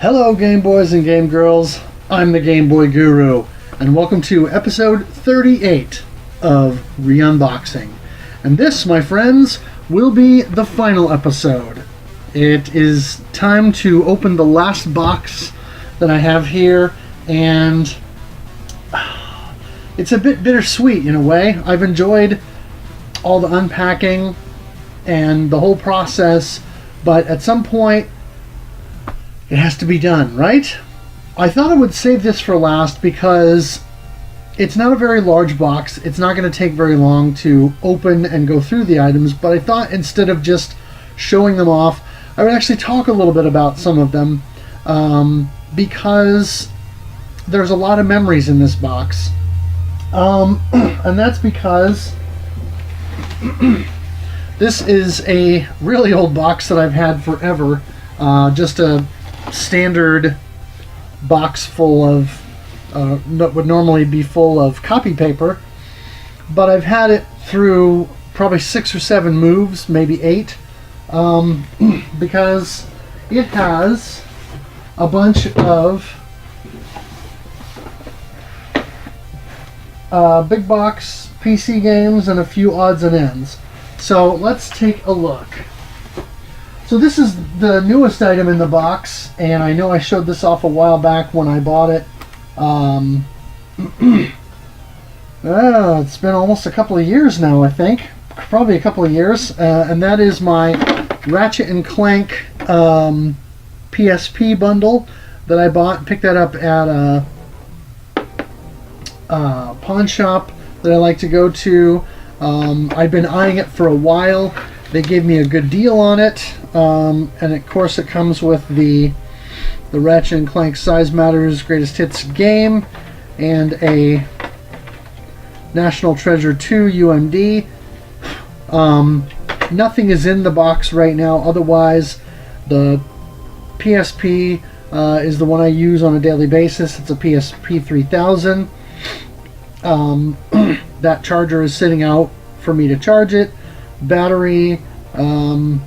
Hello, Game Boys and Game Girls. I'm the Game Boy Guru, and welcome to episode 38 of Re-Unboxing. And this, my friends, will be the final episode. It is time to open the last box that I have here, and it's a bit bittersweet in a way. I've enjoyed all the unpacking and the whole process, but at some point, it has to be done, right? I thought I would save this for last because it's not a very large box. It's not going to take very long to open and go through the items, but I thought instead of just showing them off, I would actually talk a little bit about some of them because there's a lot of memories in this box. And that's because this is a really old box that I've had forever. Just a standard box full of that would normally be full of copy paper, but I've had it through probably 6 or 7 moves, maybe 8, because it has a bunch of big box PC games and a few odds and ends. So let's take a look. So this is the newest item in the box, and I know I showed this off a while back when I bought it. It's been almost a couple of years now, I think. Probably a couple of years. And that is my Ratchet & Clank PSP bundle that I bought. Picked that up at a pawn shop that I like to go to. I've been eyeing it for a while. They gave me a good deal on it, and of course it comes with the Ratchet & Clank Size Matters Greatest Hits game and a National Treasure 2 UMD. Nothing is in the box right now, otherwise the PSP is the one I use on a daily basis. It's a PSP 3000. That charger is sitting out for me to charge it. Battery, and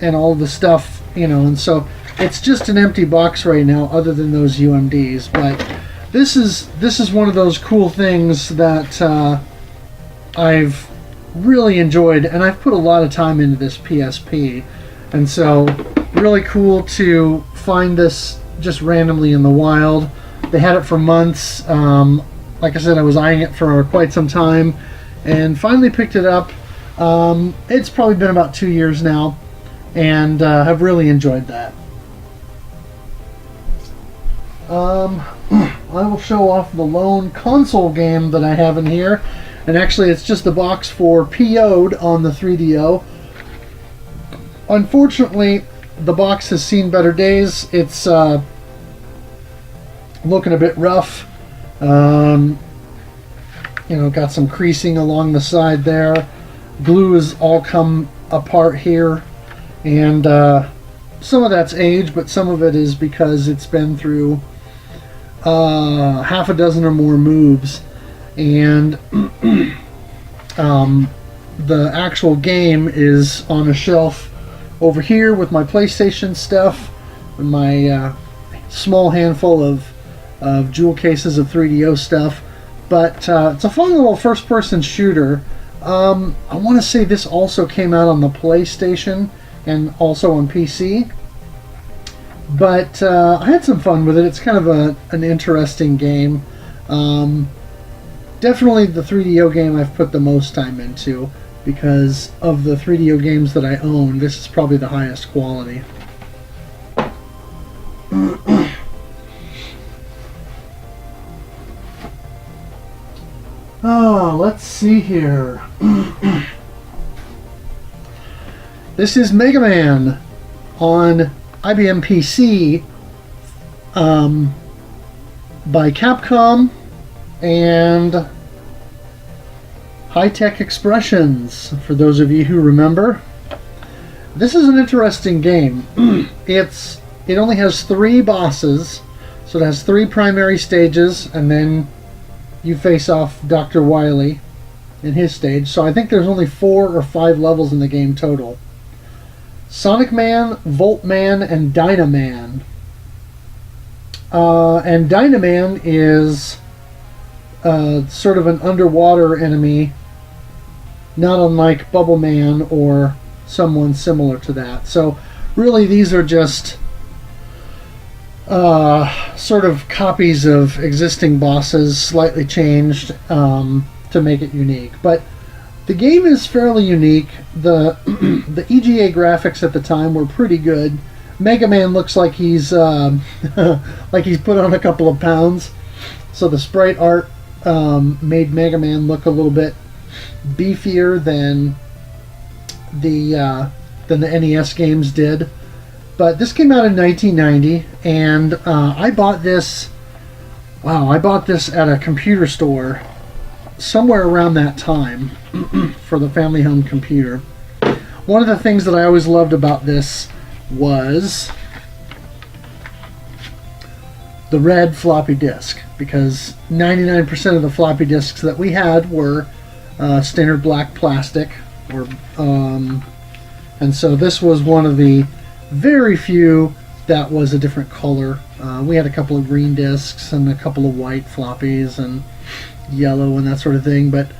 all the stuff, and so it's just an empty box right now other than those UMDs. But this is one of those cool things that I've really enjoyed, and I've put a lot of time into this PSP, and so really cool to find this just randomly in the wild. They had it for months. Like I said, I was eyeing it for quite some time and finally picked it up. It's probably been about 2 years now, and have really enjoyed that. I will show off the lone console game that I have in here, and actually it's just the box for PO'd on the 3DO. Unfortunately, the box has seen better days. It's looking a bit rough. Got some creasing along the side there. Glue has all come apart here, and some of that's age, but some of it is because it's been through half a dozen or more moves, and the actual game is on a shelf over here with my PlayStation stuff and my small handful of jewel cases of 3DO stuff. But it's a fun little first-person shooter. I want to say this also came out on the PlayStation and also on PC. But I had some fun with it. It's kind of an interesting game. Definitely the 3DO game I've put the most time into, because of the 3DO games that I own, this is probably the highest quality. Oh, let's see here. This is Mega Man on IBM PC by Capcom and High-Tech Expressions, for those of you who remember. This is an interesting game. It only has 3 bosses, so it has 3 primary stages, and then you face off Dr. Wily in his stage. So I think there's only 4 or 5 levels in the game total. Sonic Man, Volt Man, and Dynaman And Dynaman is sort of an underwater enemy, not unlike Bubble Man or someone similar to that. So really these are just sort of copies of existing bosses, slightly changed to make it unique. But the game is fairly unique. The the EGA graphics at the time were pretty good. Mega Man looks like he's like he's put on a couple of pounds. So the sprite art made Mega Man look a little bit beefier than the NES games did. But this came out in 1990, and I bought this. Wow, I bought this at a computer store somewhere around that time for the family home computer. One of the things that I always loved about this was the red floppy disk, because 99% of the floppy disks that we had were standard black plastic, and so this was one of the very few that was a different color. We had a couple of green discs and a couple of white floppies and yellow and that sort of thing, but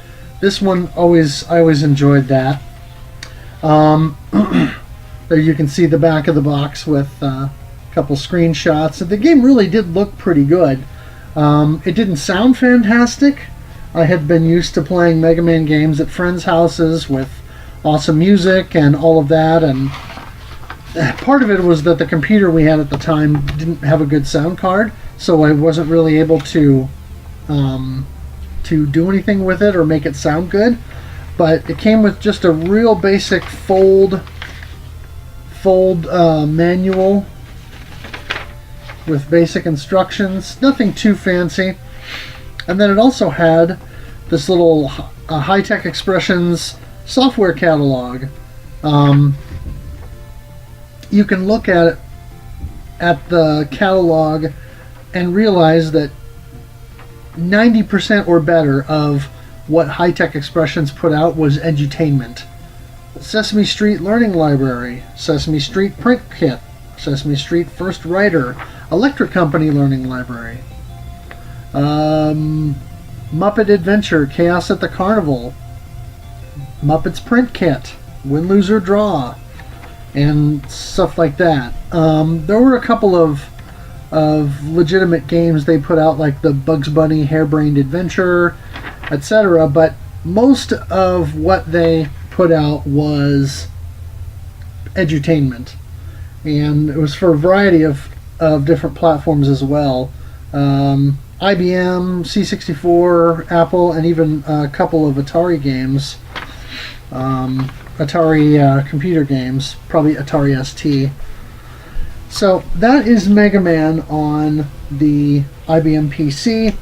this one I always enjoyed that. There you can see the back of the box with a couple screenshots. The game really did look pretty good. It didn't sound fantastic. I had been used to playing Mega Man games at friends' houses with awesome music and all of that, and part of it was that the computer we had at the time didn't have a good sound card, so I wasn't really able to do anything with it or make it sound good. But it came with just a real basic fold manual with basic instructions, nothing too fancy. And then it also had this little High-Tech Expressions software catalog. You can look at the catalog and realize that 90% or better of what High-Tech Expressions put out was edutainment. Sesame Street Learning Library, Sesame Street Print Kit, Sesame Street First Writer, Electric Company Learning Library, Muppet Adventure, Chaos at the Carnival, Muppets Print Kit, Win, Lose, or Draw, and stuff like that. There were a couple of legitimate games they put out, like the Bugs Bunny Harebrained Adventure, etc., but most of what they put out was edutainment, and it was for a variety of different platforms as well. IBM, C64, Apple, and even a couple of Atari games, Atari computer games, probably Atari ST. So that is Mega Man on the IBM PC.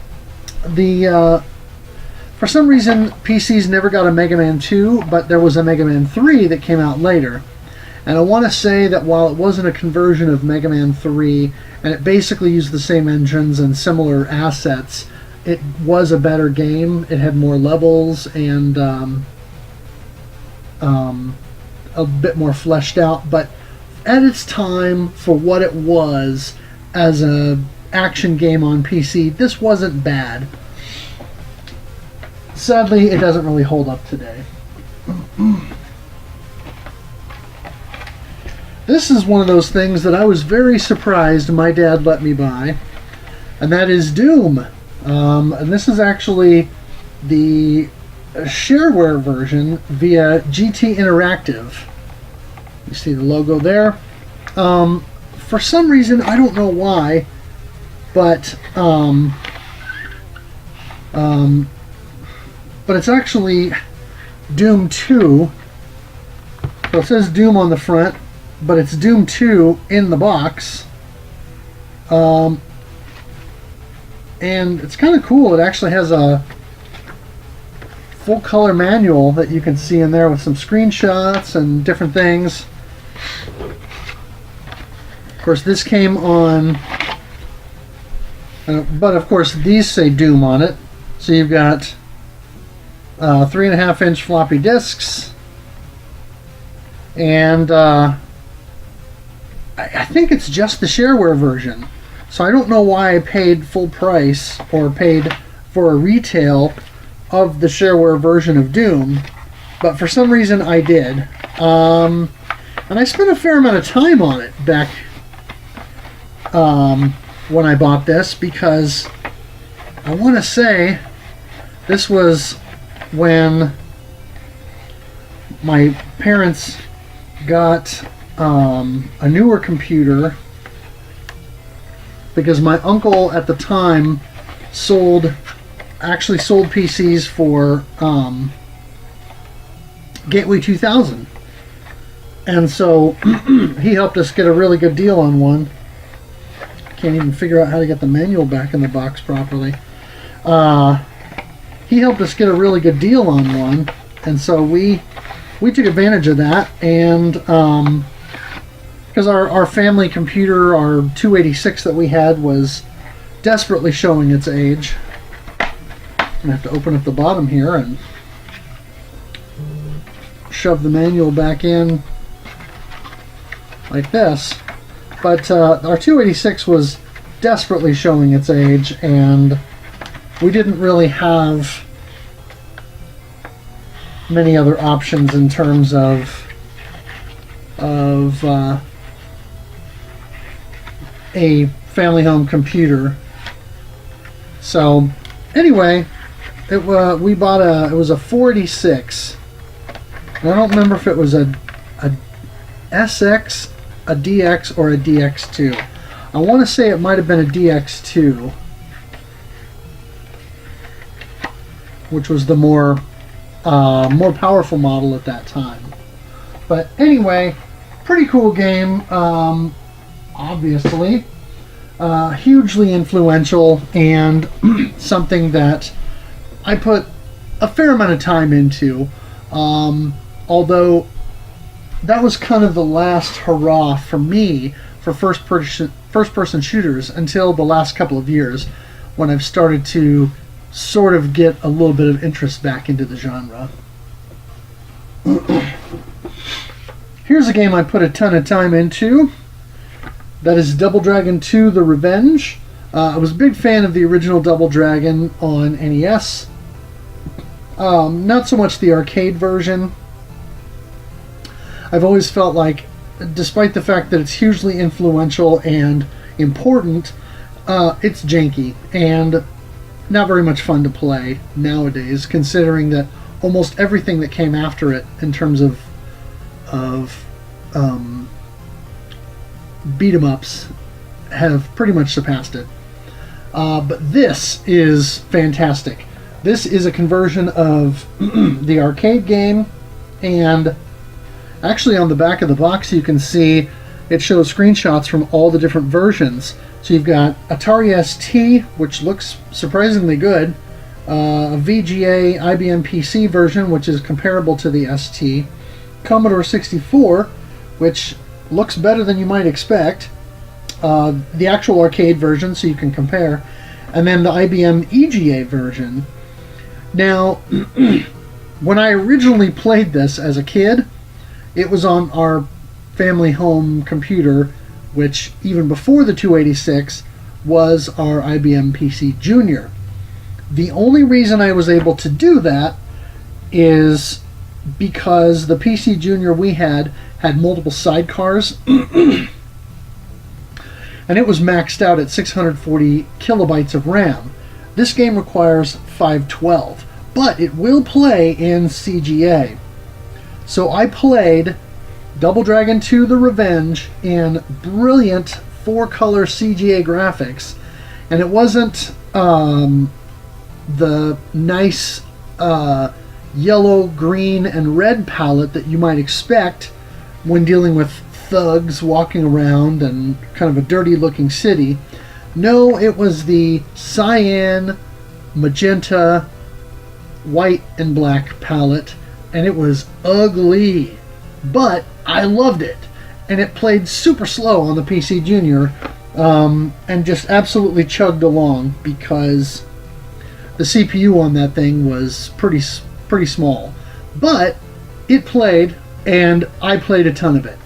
For some reason, PCs never got a Mega Man 2, but there was a Mega Man 3 that came out later. And I want to say that while it wasn't a conversion of Mega Man 3, and it basically used the same engines and similar assets, it was a better game. It had more levels and a bit more fleshed out, but at its time, for what it was as a action game on PC, this wasn't bad. Sadly, it doesn't really hold up today. This is one of those things that I was very surprised my dad let me buy, and that is Doom. And this is actually the shareware version via GT Interactive. You see the logo there. For some reason, I don't know why, but it's actually Doom 2. So it says Doom on the front, but it's Doom 2 in the box. And it's kind of cool. It actually has a full color manual that you can see in there with some screenshots and different things. Of course, this came on, but of course these say Doom on it. So you've got 3.5-inch floppy disks, and I think it's just the shareware version. So I don't know why I paid full price or paid for a retail of the shareware version of Doom, but for some reason I did. And I spent a fair amount of time on it back when I bought this, because I want to say this was when my parents got a newer computer, because my uncle at the time actually sold PCs for Gateway 2000, and so he helped us get a really good deal on one. Can't even figure out how to get the manual back in the box properly. He helped us get a really good deal on one, and so we took advantage of that. And because our family computer, our 286 that we had, was desperately showing its age. I'm gonna have to open up the bottom here and shove the manual back in like this. But our 286 was desperately showing its age, and we didn't really have many other options in terms of a family home computer. So anyway, it was a 486. And I don't remember if it was a SX, a DX, or a DX2. I want to say it might have been a DX2, which was the more powerful model at that time. But anyway, pretty cool game. Obviously, hugely influential, and something that I put a fair amount of time into. Although that was kind of the last hurrah for me for first-person shooters until the last couple of years, when I've started to sort of get a little bit of interest back into the genre. Here's a game I put a ton of time into. That is Double Dragon 2: The Revenge. I was a big fan of the original Double Dragon on NES. Not so much the arcade version. I've always felt like, despite the fact that it's hugely influential and important, it's janky and not very much fun to play nowadays, considering that almost everything that came after it in terms of beat 'em ups have pretty much surpassed it. But this is fantastic. This is a conversion of the arcade game, and actually on the back of the box you can see it shows screenshots from all the different versions. So you've got Atari ST, which looks surprisingly good, a VGA IBM PC version, which is comparable to the ST, Commodore 64, which looks better than you might expect, the actual arcade version, so you can compare, and then the IBM EGA version. Now, when I originally played this as a kid, it was on our family home computer, which even before the 286 was our IBM PC Junior. The only reason I was able to do that is because the PC Junior we had multiple sidecars, and it was maxed out at 640 kilobytes of RAM. This game requires 512, but it will play in CGA. So I played Double Dragon 2: The Revenge in brilliant 4-color CGA graphics, and it wasn't the nice yellow, green, and red palette that you might expect when dealing with thugs walking around and kind of a dirty looking city. No, it was the cyan, magenta, white, and black palette, and it was ugly, but I loved it, and it played super slow on the PC Junior, and just absolutely chugged along, because the CPU on that thing was pretty small, but it played, and I played a ton of it.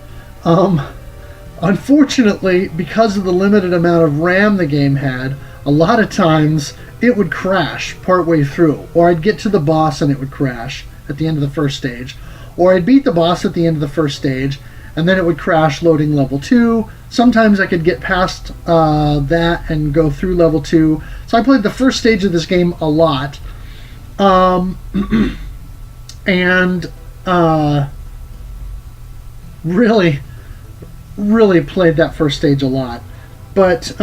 Unfortunately, because of the limited amount of RAM the game had, a lot of times it would crash partway through, or I'd get to the boss and it would crash at the end of the first stage, or I'd beat the boss at the end of the first stage and then it would crash loading level 2. Sometimes I could get past that and go through level 2. So I played the first stage of this game a lot. And really played that first stage a lot. But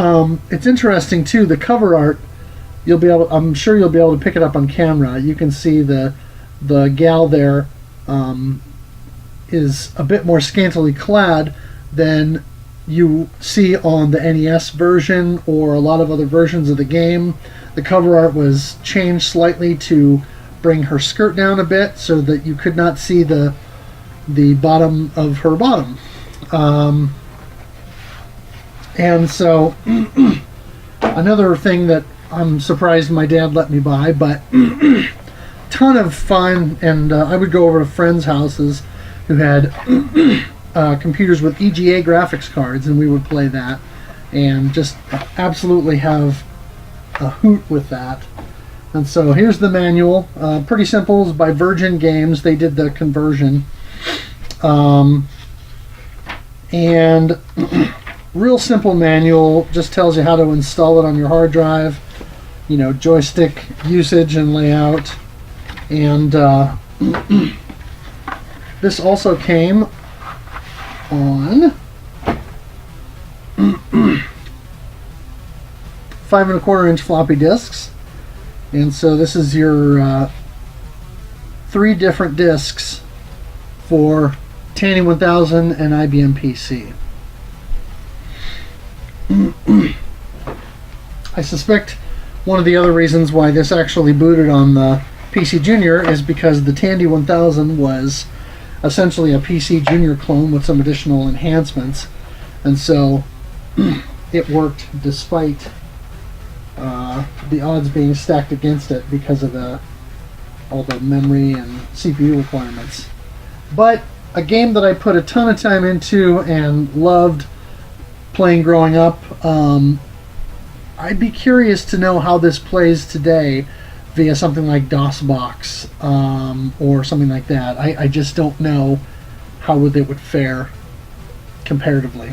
it's interesting too, the cover art, I'm sure you'll be able to pick it up on camera. You can see the gal there is a bit more scantily clad than you see on the NES version or a lot of other versions of the game. The cover art was changed slightly to bring her skirt down a bit so that you could not see the bottom of her bottom. And so another thing that I'm surprised my dad let me buy, but ton of fun, and I would go over to friends' houses who had computers with EGA graphics cards, and we would play that and just absolutely have a hoot with that. And so here's the manual. Pretty simple. It's by Virgin Games. They did the conversion. And real simple manual. Just tells you how to install it on your hard drive. You know, joystick usage and layout. And this also came on 5 1/4-inch floppy disks. And so this is your 3 different discs for Tandy 1000 and IBM PC. I suspect one of the other reasons why this actually booted on the PC Junior is because the Tandy 1000 was essentially a PC Junior clone with some additional enhancements, and so it worked despite the odds being stacked against it because of all the memory and CPU requirements. But a game that I put a ton of time into and loved playing growing up. I'd be curious to know how this plays today via something like DOSBox or something like that. I just don't know how it would fare comparatively.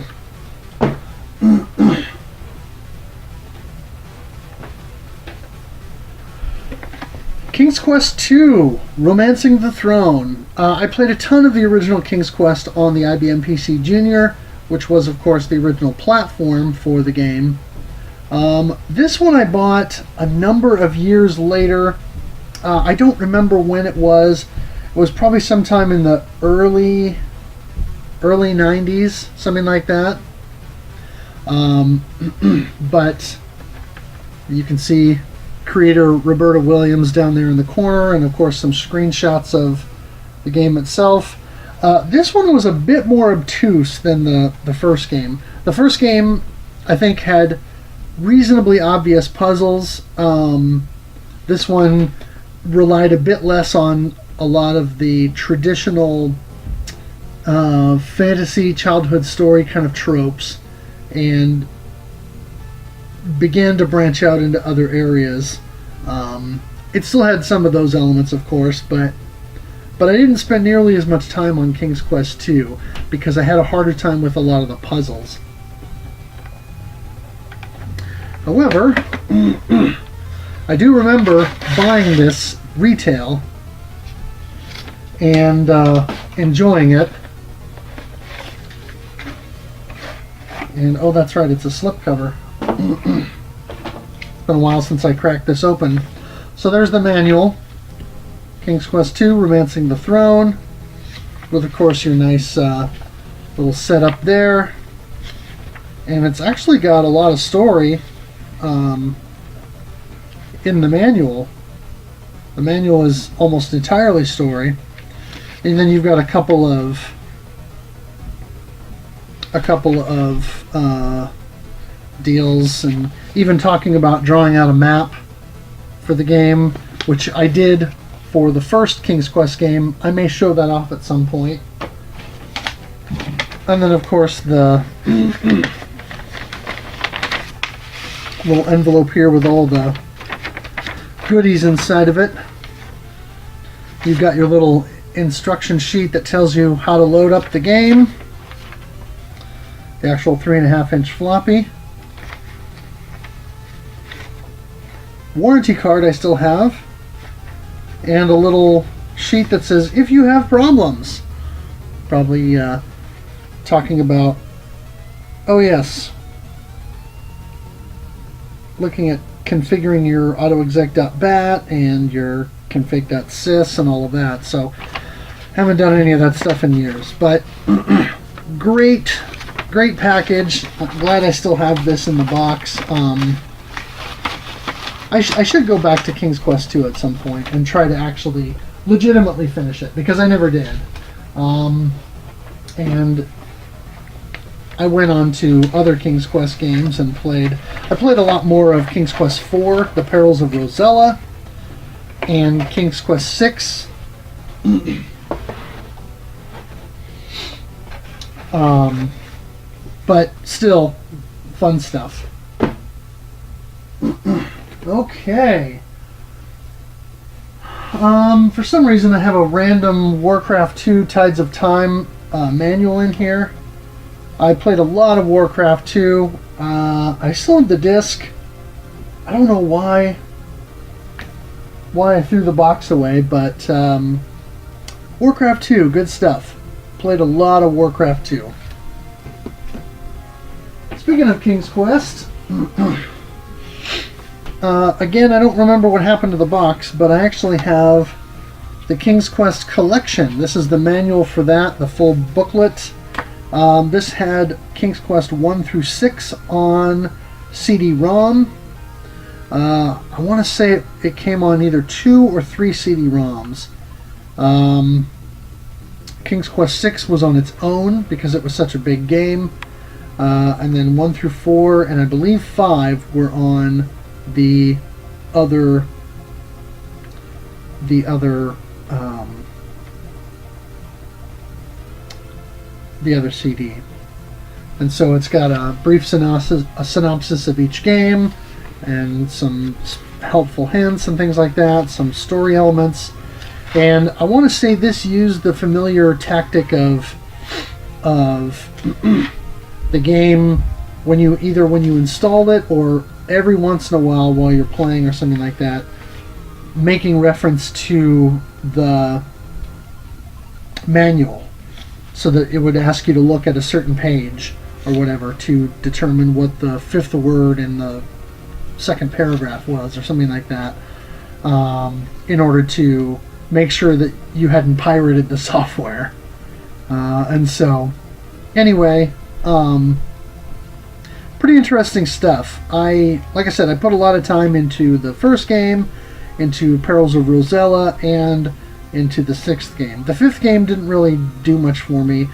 King's Quest II, Romancing the Throne. I played a ton of the original King's Quest on the IBM PC Junior, which was, of course, the original platform for the game. This one I bought a number of years later. I don't remember when it was. It was probably sometime in the early 90s, something like that. But you can see creator Roberta Williams down there in the corner, and of course some screenshots of the game itself. This one was a bit more obtuse than the first game. The first game, I think, had reasonably obvious puzzles. This one relied a bit less on a lot of the traditional fantasy childhood story kind of tropes and began to branch out into other areas. It still had some of those elements, of course, but I didn't spend nearly as much time on King's Quest II because I had a harder time with a lot of the puzzles. However, I do remember buying this retail and enjoying it. And oh, that's right, it's a slipcover. It's been a while since I cracked this open. So there's the manual. King's Quest II, Romancing the Throne, with, of course, your nice little setup there. And it's actually got a lot of story in the manual. The manual is almost entirely story. And then you've got a couple of deals, and even talking about drawing out a map for the game, which I did for the first King's Quest game. I may show that off at some point. And then, of course, the little envelope here with all the goodies inside of it. You've got your little instruction sheet that tells you how to load up the game. The actual 3.5-inch floppy. Warranty card I still have. And a little sheet that says, if you have problems. Probably talking about, oh yes, looking at configuring your autoexec.bat and your config.sys and all of that. So haven't done any of that stuff in years, but great package. I'm glad I still have this in the box. I should go back to King's Quest 2 at some point and try to actually legitimately finish it, because I never did. And I went on to other King's Quest games and I played a lot more of King's Quest 4, The Perils of Rosella, and King's Quest 6. But still, fun stuff. Okay. For some reason I have a random Warcraft 2 Tides of Time manual in here. I played a lot of Warcraft 2. I still have the disc. I don't know why I threw the box away, but Warcraft 2, good stuff. Played a lot of Warcraft 2. Speaking of King's Quest, again, I don't remember what happened to the box, but I actually have the King's Quest collection. This is the manual for that, the full booklet. This had King's Quest 1 through 6 on CD-ROM. I want to say it came on either 2 or 3 CD-ROMs. King's Quest 6 was on its own because it was such a big game. And then 1 through 4 and I believe 5 were on the other CD. And so it's got a brief synopsis of each game and some helpful hints and things like that, some story elements. And I want to say this used the familiar tactic of the game when you installed it, or every once in a while you're playing or something like that, making reference to the manual, so that it would ask you to look at a certain page or whatever to determine what the fifth word in the second paragraph was or something like that, in order to make sure that you hadn't pirated the software. And so anyway, pretty interesting stuff. Like I said, I put a lot of time into the first game, into Perils of Rosella, and into the 6th game. The 5th game didn't really do much for me.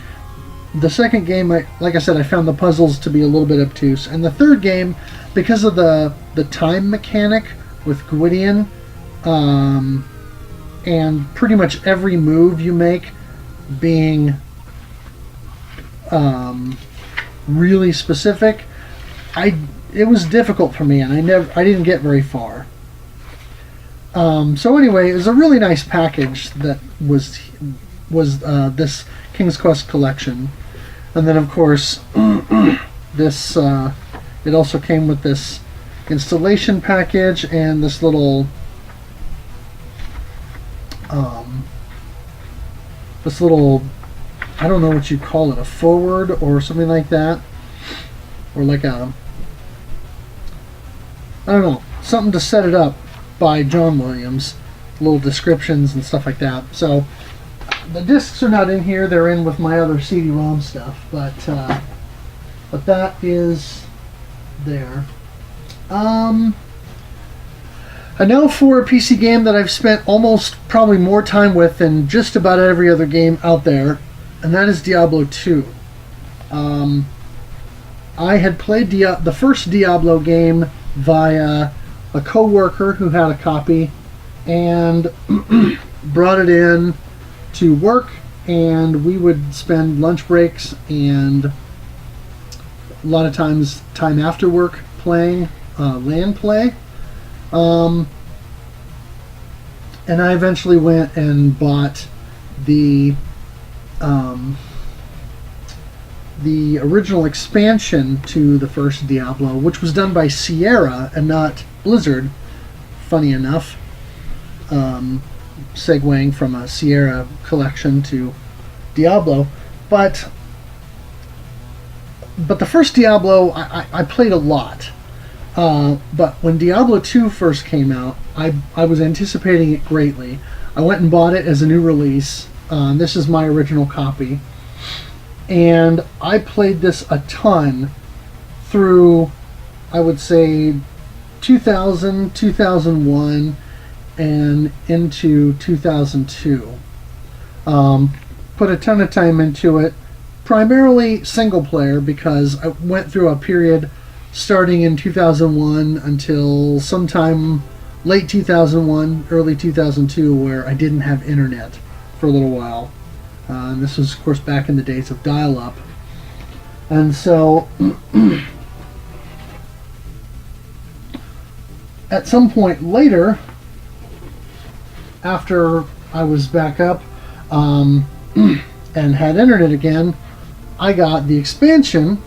The 2nd game, like I said, I found the puzzles to be a little bit obtuse. And the 3rd game, because of the time mechanic with Gwydion, and pretty much every move you make being really specific, it was difficult for me, and I didn't get very far. So anyway, it was a really nice package that was this King's Quest collection. And then of course this it also came with this installation package and this little I don't know what you call it, a forward or something like that, or like I don't know, something to set it up by John Williams, little descriptions and stuff like that. So the discs are not in here, they're in with my other CD-ROM stuff, but that is there. And now for a PC game that I've spent almost probably more time with than just about every other game out there, and that is Diablo 2. I had played the first Diablo game via a co-worker who had a copy and brought it in to work, and we would spend lunch breaks and a lot of times time after work playing LAN play. And I eventually went and bought the original expansion to the first Diablo, which was done by Sierra and not Blizzard, funny enough. Segueing from a Sierra collection to Diablo. But the first Diablo, I played a lot. But when Diablo 2 first came out, I was anticipating it greatly. I went and bought it as a new release. This is my original copy. And I played this a ton through, I would say, 2000, 2001, and into 2002. Put a ton of time into it. Primarily single player, because I went through a period starting in 2001 until sometime late 2001, early 2002, where I didn't have internet for a little while. This was, of course, back in the days of dial-up. And so, at some point later, after I was back up and had internet again, I got the expansion.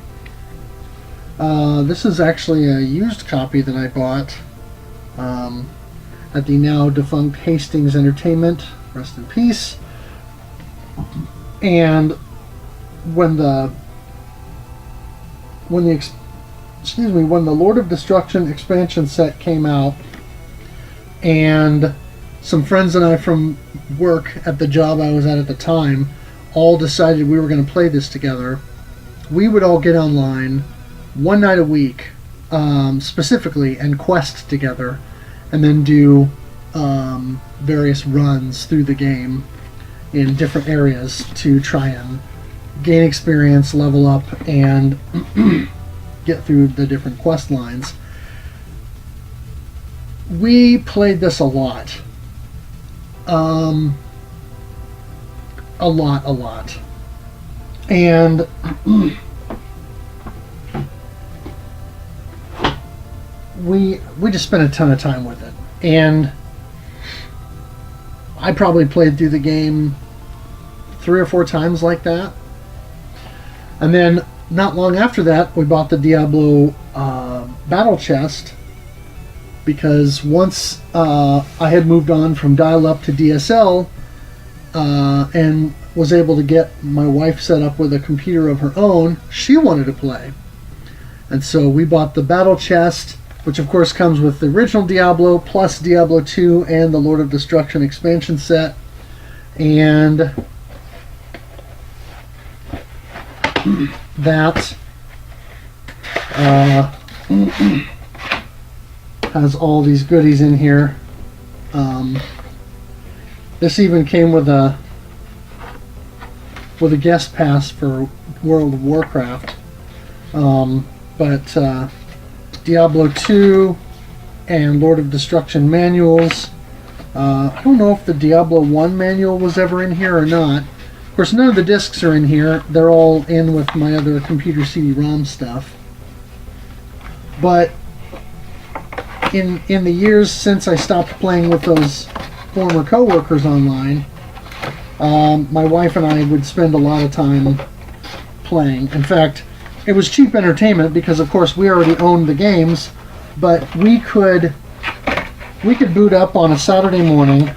This is actually a used copy that I bought at the now defunct Hastings Entertainment. Rest in peace. And when the Lord of Destruction expansion set came out, and some friends and I from work at the job I was at the time all decided we were going to play this together, we would all get online one night a week, specifically, and quest together, and then do various runs through the game in different areas to try and gain experience, level up, and get through the different quest lines. We played this a lot. A lot. And we just spent a ton of time with it. And I probably played through the game 3 or 4 times like that. And then not long after that, we bought the Diablo Battle Chest, because once I had moved on from dial-up to DSL and was able to get my wife set up with a computer of her own, she wanted to play. And so we bought the Battle Chest, which of course comes with the original Diablo plus Diablo 2 and the Lord of Destruction expansion set. And that has all these goodies in here. This even came with a guest pass for World of Warcraft. But Diablo 2 and Lord of Destruction manuals. I don't know if the Diablo 1 manual was ever in here or not. Of course, none of the discs are in here. They're all in with my other computer CD-ROM stuff. But in the years since I stopped playing with those former co-workers online, my wife and I would spend a lot of time playing. In fact, it was cheap entertainment because, of course, we already owned the games, but we could boot up on a Saturday morning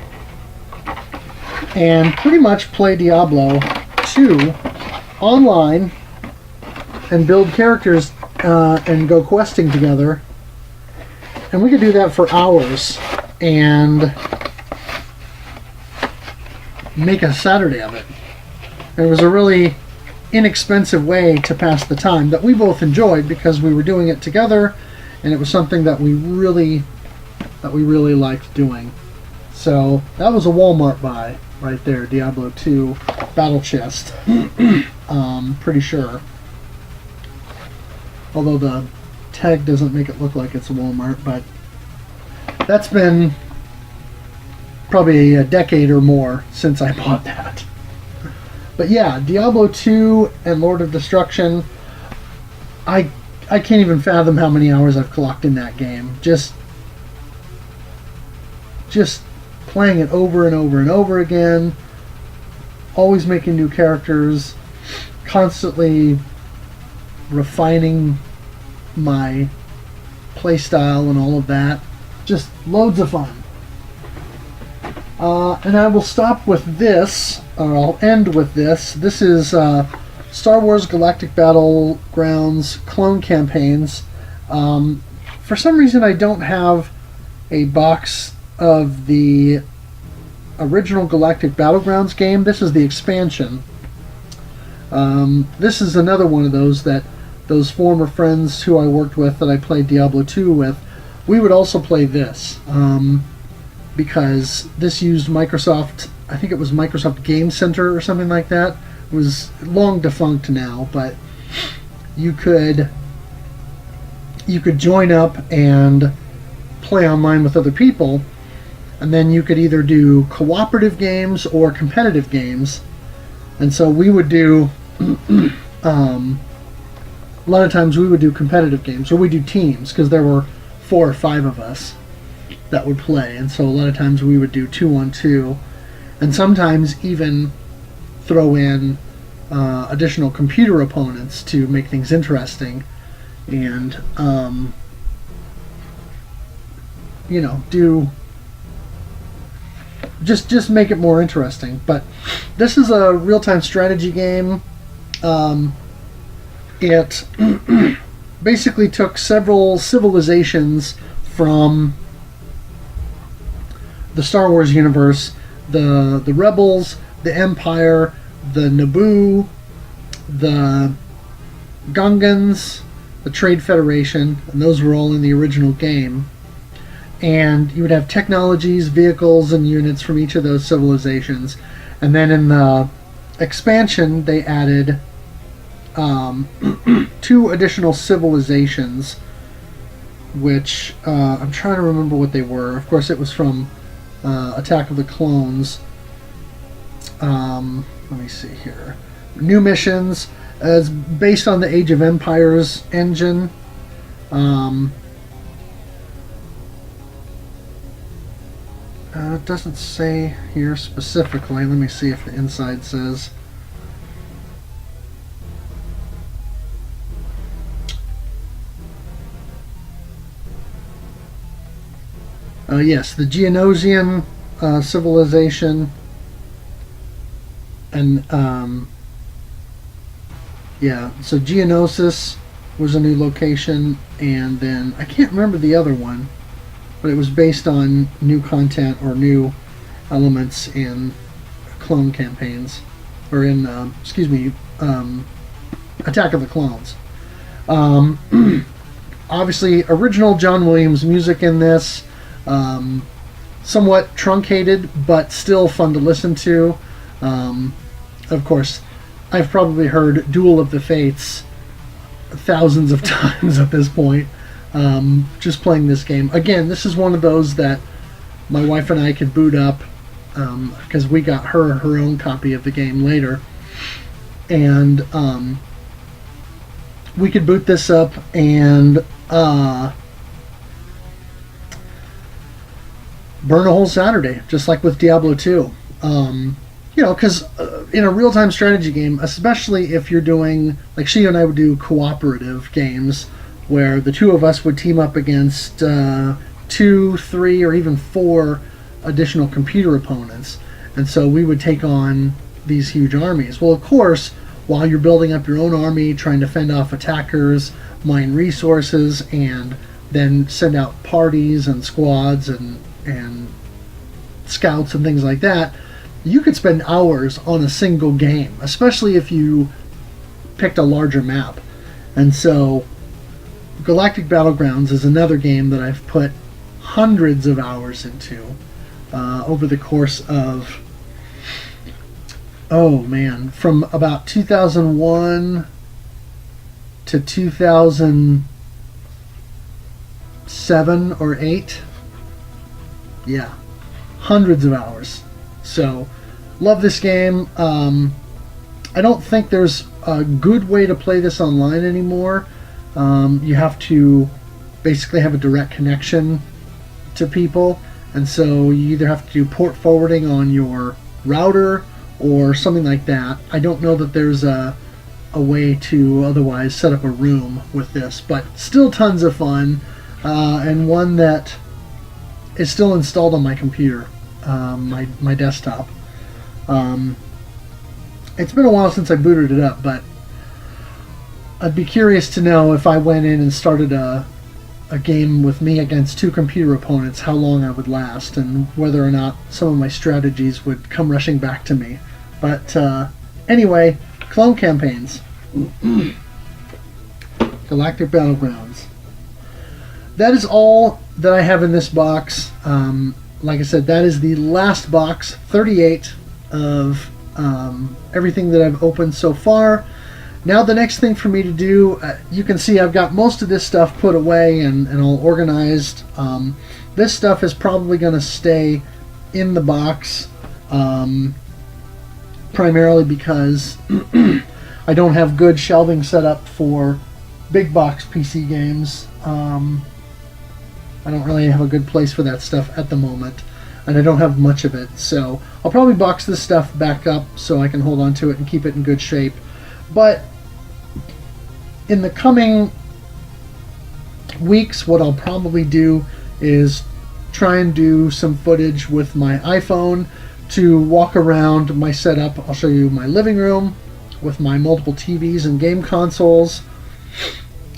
and pretty much play Diablo 2 online and build characters and go questing together. And we could do that for hours and make a Saturday of it. And it was a really inexpensive way to pass the time that we both enjoyed because we were doing it together, and it was something that we really liked doing. So that was a Walmart buy right there, Diablo 2 Battle Chest. Pretty sure. Although the tag doesn't make it look like it's a Walmart, but that's been probably a decade or more since I bought that. But yeah, Diablo 2 and Lord of Destruction, I can't even fathom how many hours I've clocked in that game. Just playing it over and over and over again, always making new characters, constantly refining my playstyle and all of that. Just loads of fun. And I will stop with this, or I'll end with this. This is Star Wars Galactic Battlegrounds Clone Campaigns. For some reason, I don't have a box of the original Galactic Battlegrounds game. This is the expansion. This is another one of those former friends who I worked with that I played Diablo 2 with. We would also play this. Because this used Microsoft, I think it was Microsoft Game Center or something like that. It was long defunct now, but you could join up and play online with other people, and then you could either do cooperative games or competitive games. And so we would do a lot of times we would do competitive games, or we do teams, because there were 4 or 5 of us that would play, and so a lot of times we would do 2-on-2, and sometimes even throw in additional computer opponents to make things interesting, and do just make it more interesting. But this is a real-time strategy game. It basically took several civilizations from the Star Wars universe, the Rebels, the Empire, the Naboo, the Gungans, the Trade Federation, and those were all in the original game. And you would have technologies, vehicles, and units from each of those civilizations. And then in the expansion, they added 2 additional civilizations, which I'm trying to remember what they were. Of course, it was from Attack of the Clones. Let me see here. New missions as based on the Age of Empires engine. It doesn't say here specifically. Let me see if the inside says. Yes, the Geonosian civilization, and so Geonosis was a new location, and then I can't remember the other one, but it was based on new content or new elements in clone campaigns, or in Attack of the Clones. Obviously, original John Williams music in this. Somewhat truncated, but still fun to listen to. Of course, I've probably heard Duel of the Fates thousands of times at this point, just playing this game. Again, this is one of those that my wife and I could boot up, because we got her own copy of the game later. And we could boot this up and burn a whole Saturday, just like with Diablo 2. Because in a real-time strategy game, especially if you're doing, like she and I would do cooperative games, where the 2 of us would team up against 2, 3, or even 4 additional computer opponents. And so we would take on these huge armies. Well, of course, while you're building up your own army, trying to fend off attackers, mine resources, and then send out parties and squads and scouts and things like that, you could spend hours on a single game, especially if you picked a larger map. And so Galactic Battlegrounds is another game that I've put hundreds of hours into over the course of, from about 2001 to 2007 or 8. Yeah, hundreds of hours. So, love this game. I don't think there's a good way to play this online anymore. You have to basically have a direct connection to people, and so you either have to do port forwarding on your router or something like that. I don't know that there's a way to otherwise set up a room with this, but still tons of fun, and one that is still installed on my computer, my desktop. It's been a while since I booted it up, but I'd be curious to know if I went in and started a game with me against two computer opponents, how long I would last, and whether or not some of my strategies would come rushing back to me. But anyway, clone campaigns. Galactic Battlegrounds. That is all that I have in this box. Like I said, that is the last box, 38 of everything that I've opened so far. Now the next thing for me to do, you can see I've got most of this stuff put away and all organized. This stuff is probably going to stay in the box, primarily because I don't have good shelving set up for big box PC games. I don't really have a good place for that stuff at the moment, and I don't have much of it, so I'll probably box this stuff back up so I can hold on to it and keep it in good shape. But in the coming weeks, what I'll probably do is try and do some footage with my iPhone to walk around my setup. I'll show you my living room with my multiple TVs and game consoles,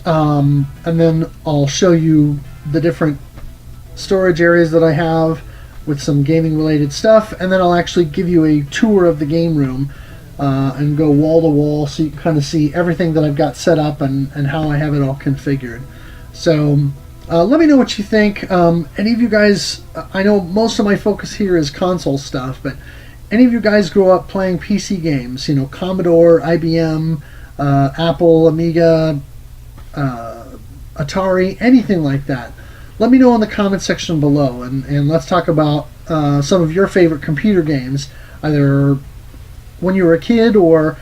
and then I'll show you the different storage areas that I have with some gaming related stuff, and then I'll actually give you a tour of the game room and go wall to wall so you can kind of see everything that I've got set up and how I have it all configured. So let me know what you think. Any of you guys, I know most of my focus here is console stuff, but any of you guys grow up playing PC games, you know, Commodore, IBM, Apple, Amiga, Atari, anything like that, let me know in the comment section below, and let's talk about some of your favorite computer games, either when you were a kid, or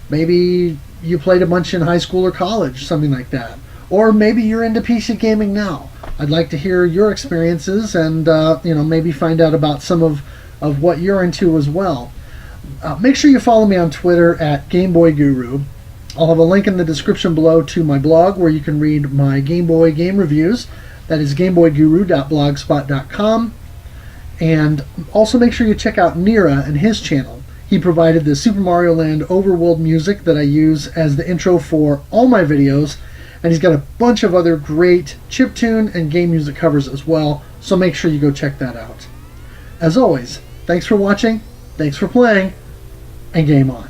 maybe you played a bunch in high school or college, something like that. Or maybe you're into PC gaming now. I'd like to hear your experiences and you know, maybe find out about some of what you're into as well. Make sure you follow me on Twitter at GameBoyGuru. I'll have a link in the description below to my blog where you can read my Game Boy game reviews. That is GameBoyGuru.blogspot.com. And also make sure you check out Nira and his channel. He provided the Super Mario Land overworld music that I use as the intro for all my videos, and he's got a bunch of other great chiptune and game music covers as well, so make sure you go check that out. As always, thanks for watching, thanks for playing, and game on.